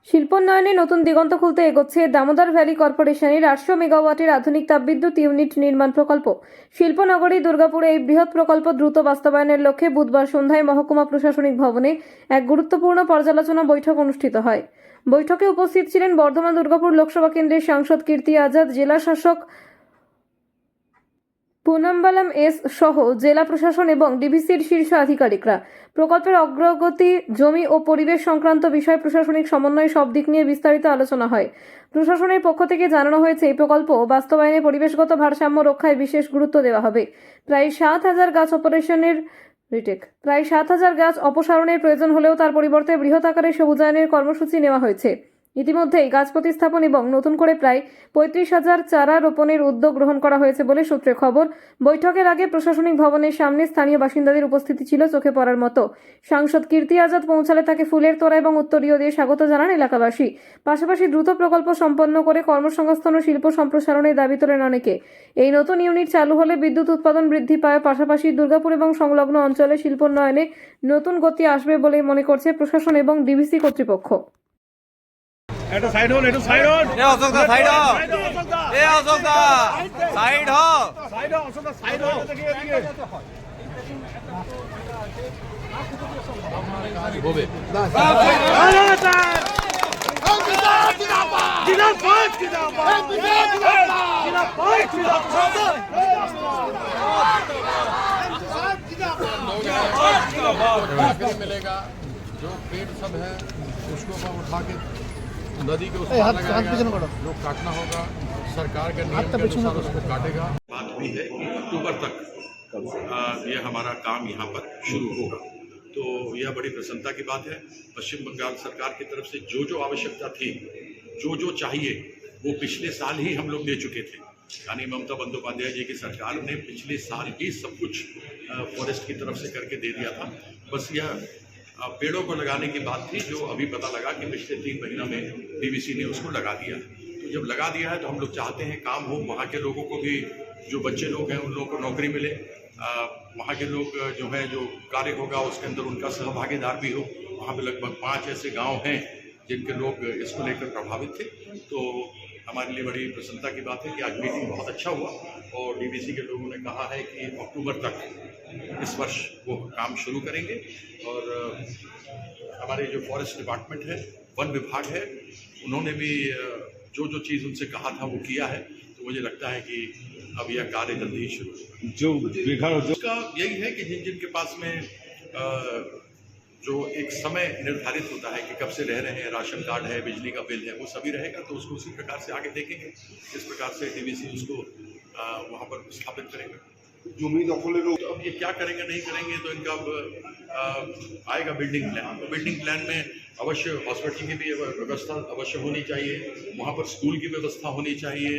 শিল্পোন্নয়নে নতুন দিগন্ত খুলতে এগোচ্ছে দামোদর ভ্যালি কর্পোরেশনের 800 মেগাওয়াটের আধুনিক তাপবিদ্যুৎ ইউনিট নির্মাণ প্রকল্প। শিল্পনগরী দুর্গাপুরে এই বৃহৎ প্রকল্প দ্রুত বাস্তবায়নের লক্ষ্যে বুধবার সন্ধ্যায় মহকুমা প্রশাসনিক ভবনে এক গুরুত্বপূর্ণ পর্যালোচনা বৈঠক অনুষ্ঠিত হয়। বৈঠকে উপস্থিত ছিলেন বর্ধমান দুর্গাপুর লোকসভা কেন্দ্রের সাংসদ কীর্তি আজাদ, জেলা শাসক পুনম্বালাম এস সহ জেলা প্রশাসন এবং ডিভিসির শীর্ষ আধিকারিকরা। প্রকল্পের অগ্রগতি, জমি ও পরিবেশ সংক্রান্ত বিষয় প্রশাসনিক সমন্বয়ে সব দিক নিয়ে বিস্তারিত আলোচনা হয়। প্রশাসনের পক্ষ থেকে জানানো হয়েছে, এই প্রকল্প বাস্তবায়নে পরিবেশগত ভারসাম্য রক্ষায় বিশেষ গুরুত্ব দেওয়া হবে। প্রায় 7,000 গাছ অপসারণের প্রয়োজন হলেও তার পরিবর্তে বৃহৎ আকারে সবুজায়নের কর্মসূচি নেওয়া হয়েছে। ইতিমধ্যেই গাছ প্রতিস্থাপন এবং নতুন করে প্রায় 35,000 চারা রোপণের উদ্যোগ গ্রহণ করা হয়েছে বলে সূত্রে খবর। বৈঠকের আগে প্রশাসনিক ভবনের সামনে স্থানীয় বাসিন্দাদের উপস্থিতি ছিল চোখে পড়ার মতো। সাংসদ কীর্তি আজাদ পৌঁছালে তাকে ফুলের তোড়া এবং উত্তরীয় দিয়ে স্বাগত জানান এলাকাবাসী। পাশাপাশি দ্রুত প্রকল্প সম্পন্ন করে কর্মসংস্থান ও শিল্প সম্প্রসারণের দাবি তোলেন অনেকে। এই নতুন ইউনিট চালু হলে বিদ্যুৎ উৎপাদন বৃদ্ধি পাওয়ার পাশাপাশি দুর্গাপুর এবং সংলগ্ন অঞ্চলে শিল্পোন্নয়নে নতুন গতি আসবে বলে মনে করছে প্রশাসন এবং ডিভিসি কর্তৃপক্ষ। এটা সাইড হল, এটা সাইড হল। এ অশোকদা সাইড হ। এ অশোকদা সাইড হ। সাইড হল, অশোকদা সাইড হল। এদিকে এদিকে। হবে। मिलेगा जो पेड़ सब है उसको उठा के नदी के उस पार लगाएगा, लोग काटना होगा, सरकार के नियम के अनुसार उसको काटेगा। बात हुई है कि अक्टूबर तक ये हमारा काम यहाँ पर शुरू होगा, तो यह बड़ी प्रसन्नता की बात है। पश्चिम बंगाल सरकार की तरफ से जो आवश्यकता थी, जो चाहिए, वो पिछले साल ही हम लोग दे चुके थे। यानी ममता बंदोपाध्याय जी की सरकार ने पिछले साल ही सब कुछ फॉरेस्ट की तरफ से करके दे दिया था। बस यह पेड़ों को लगाने की बात थी, जो अभी पता लगा कि पिछले 3 महीनों में डीवीसी ने उसको लगा दिया। तो जब लगा दिया है तो हम लोग चाहते हैं काम हो, वहाँ के लोगों को भी, जो बच्चे लोग हैं उन लोगों को नौकरी मिले, वहाँ के लोग जो है जो कार्य होगा उसके अंदर उनका सहभागीदार भी हो। वहाँ पे लगभग 5 ऐसे गांव हैं जिनके लोग इसको लेकर प्रभावित थे। तो हमारे लिए बड़ी प्रसन्नता की बात है कि आज मीटिंग बहुत अच्छा हुआ और डीवीसी के लोगों ने कहा है कि अक्टूबर तक इस वर्ष वो काम शुरू करेंगे। और हमारे जो फॉरेस्ट डिपार्टमेंट है, वन विभाग है, उन्होंने भी जो चीज़ उनसे कहा था वो किया है। तो मुझे लगता है कि अब यह कार्य जल्दी ही शुरू होगा। जो उसका यही है कि जिन के पास में जो एक समय निर्धारित होता है कि कब से रह रहे हैं, राशन कार्ड है, बिजली का बिल है, वो सभी रहेगा, तो उसको उसी प्रकार से आगे देखेंगे। इस प्रकार से डीवीसी उसको वहाँ पर स्थापित करेंगे। जमीन दखल तो अब ये क्या करेंगे नहीं करेंगे, तो इनका अब आएगा बिल्डिंग प्लान। तो बिल्डिंग प्लान में अवश्य हॉस्पिटल की भी व्यवस्था अवश्य होनी चाहिए, वहाँ पर स्कूल की व्यवस्था होनी चाहिए,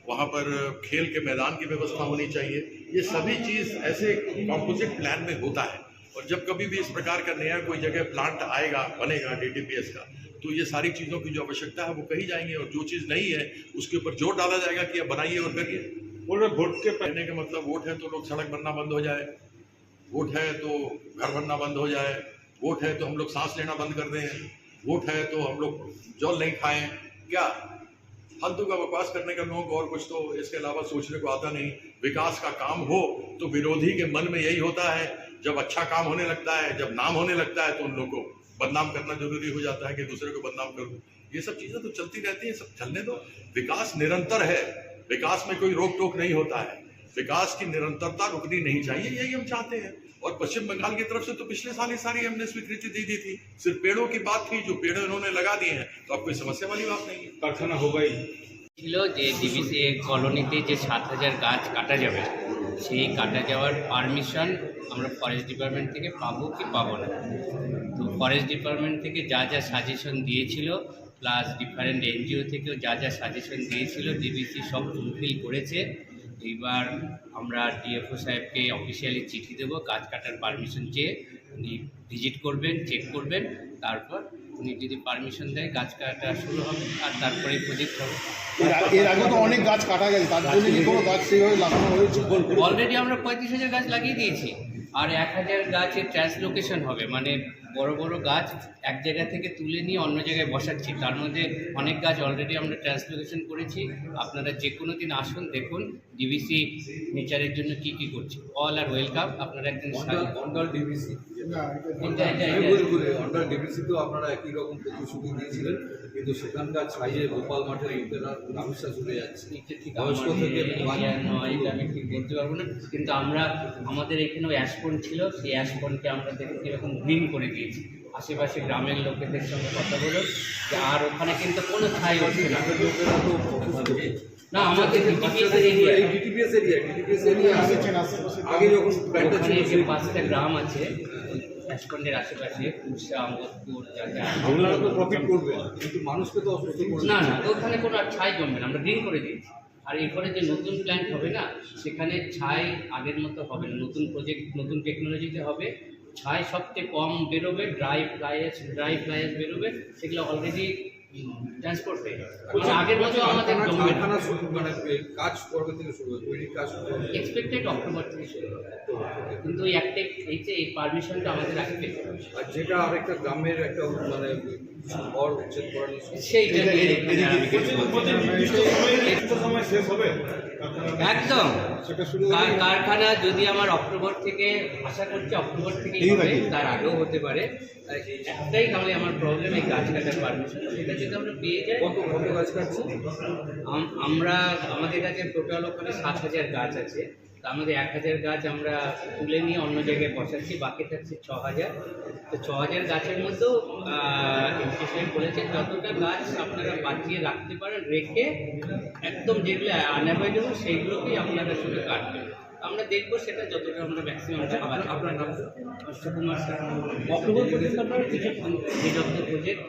वहाँ पर खेल के मैदान की व्यवस्था होनी चाहिए। ये सभी चीज़ ऐसे कॉम्पोजिट प्लान में होता है। और जब कभी भी इस प्रकार का नया कोई जगह प्लांट आएगा, बनेगा डीटीपीएस का, तो ये सारी चीज़ों की जो आवश्यकता है वो कही जाएंगी, और जो चीज़ नहीं है उसके ऊपर जोर डाला जाएगा कि अब बनाइए और करिए। बोल रहे वोट के कहने का मतलब वोट है तो लोग सड़क बनना बंद हो जाए, वोट है तो घर बनना बंद हो जाए, वोट है तो हम लोग सांस लेना बंद कर दें, वोट है तो हम लोग जल नहीं खाएं। क्या फालतू का बकवास करने का लोगों को और कुछ तो इसके अलावा सोचने को आता नहीं। विकास का काम हो तो विरोधी के मन में यही होता है, जब अच्छा काम होने लगता है, जब नाम होने लगता है, तो उन लोगों को बदनाम करना जरूरी हो जाता है कि दूसरे को बदनाम करो। ये सब चीज़ें तो चलती रहती हैं, सब चलने दो। विकास निरंतर है, विकास में कोई रोक टोक नहीं होता है, विकास की निरंतरता रुकनी नहीं चाहिए, यही हम चाहते हैं। और पश्चिम बंगाल की तरफ से तो पिछले साल ही सारी हमने स्वीकृति दे दी थी। सिर्फ पेड़ों की बात थी, जो पेड़ उन्होंने लगा दिए हैं, तो अब कोई समस्या वाली बात नहीं है। कारखाना होगा ही ছিল যে ডিবিসি কলোনিতে যে 7,000 গাছ কাটা যাবে, সেই কাটা যাওয়ার পারমিশন আমরা ফরেস্ট ডিপার্টমেন্ট থেকে পাবো কি পাবো না। তো ফরেস্ট ডিপার্টমেন্ট থেকে যা সাজেশন দিয়েছিল, প্লাস ডিফারেন্ট এনজিও থেকেও যা সাজেশন দিয়েছিল, ডিবিসি সব ফুলফিল করেছে। এইবার আমরা ডিএফও সাহেবকে অফিসিয়ালি চিঠি দেবো, গাছ কাটার পারমিশন চেয়ে। উনি ভিজিট করবেন, চেক করবেন, তারপর উনি যদি পারমিশন দেয় গাছ কাটা শুরু হবে, আর তারপরে প্রজেক্ট হবে। এর আগে তো অনেক গাছ কাটা গেছে, তার জন্য কি কোনো গাছ সেইভাবে লাগানো হয়েছে? অলরেডি আমরা 35,000 গাছ লাগিয়ে দিয়েছি, আর 1,000 গাছের ট্রান্সলোকেশন হবে, মানে বড় বড় গাছ এক জায়গা থেকে তুলে নিয়ে অন্য জায়গায় বসাচ্ছি। তার মধ্যে অনেক গাছ অলরেডি আমরা ট্রান্সপ্লান্টেশন করেছি। আপনারা যে কোনো দিন আসুন, দেখুন ডিভিসি নেচারের জন্য কি কি করছে। অল আর ওয়েলকাম। আপনারা একদিন অন্ডাল ডিবিসি অন্ডাল ডিবিসি তো আপনারা একই রকম প্রতিশ্রুতি দিয়েছিলেন, কিন্তু সেখানকার ছাইয়ে গোপাল মাঠের লোকেরা নামশা চলে যাচ্ছে। বয়স্ক থেকে এটা আমি ঠিক বলতে পারবো না, কিন্তু আমরা আমাদের এখানেও অ্যাশপন ছিল, সেই অ্যাশপনকে আমরা দেখুন কীরকম গ্রিন করে দিয়েছি। আশেপাশে গ্রামের লোকেদের সঙ্গে কথা বলো যে আর ওখানে কিন্তু কোনো ছাই হচ্ছে না। লোকেরা তো অসুস্থ। না, আমাদের ডিটিপিএস এরিয়া আগে যখন ওখানে যে 5টা গ্রাম আছে অ্যাশপন্ডের আশেপাশে, কুরসা, আমোদপুর, আপনারা তো প্রফিট করবে, কিন্তু মানুষকে তো অসুস্থ করবে। না না, ওখানে কোনো আর ছাই জমবে না, আমরা গ্রিন করে দিয়েছি। আর এরপরে যে নতুন প্ল্যান্ট হবে না, সেখানে ছাই আগের মতো হবে না। নতুন প্রজেক্ট, নতুন টেকনোলজিতে হবে। ছাই সবচেয়ে কম বেরোবে, ড্রাই ফ্লাইয়াস বেরোবে, সেগুলো অলরেডি ট্রান্সপোর্ট হয়ে যাবে। আগের মতো আমাদের জমবে না। মানে কাজ কবে থেকে শুরু হবে, তৈরির কাজ এক্সপেক্টেড অক্টোবর থেকে শুরু হবে, কিন্তু ওই একটা এই পারমিশনটা আমাদের আগে পেতে হবে। আর যেটা আরেকটা গ্রামের একটা মানে ঘর উচ্ছেদ করার সেইটা সময় শেষ হবে একদম কারখানা যদি আমার অক্টোবর থেকে আশা করছি অক্টোবর থেকেই হবে, তার আগেও হতে পারে। একটাই তাহলে আমার প্রবলেম এই গাছ কাটার পারমিশন, সেটা যদি আমরা পেয়ে যাই। কত গাছ কাটছে? আমরা আমাদের কাছে টোটাল ওখানে 7,000 গাছ আছে। তা আমাদের 1,000 গাছ আমরা তুলে নিয়ে অন্য জায়গায় বসাচ্ছি, বাকি থাকছে 6,000। তো 6,000 গাছের মধ্যেও এমপি বলেছেন যতটা গাছ আপনারা বাঁচিয়ে রাখতে পারেন, রেখে একদম যেগুলো আনঅ্যাভয়েডেবল সেইগুলোকেই আপনারা শুধু কাটবেন। আমরা দেখবো সেটা যতটা আমরা ম্যাক্সিমাম। আপনার নাম সুকুমার স্যার। অক্টোবর পর্যন্ত আপনারা প্রজেক্ট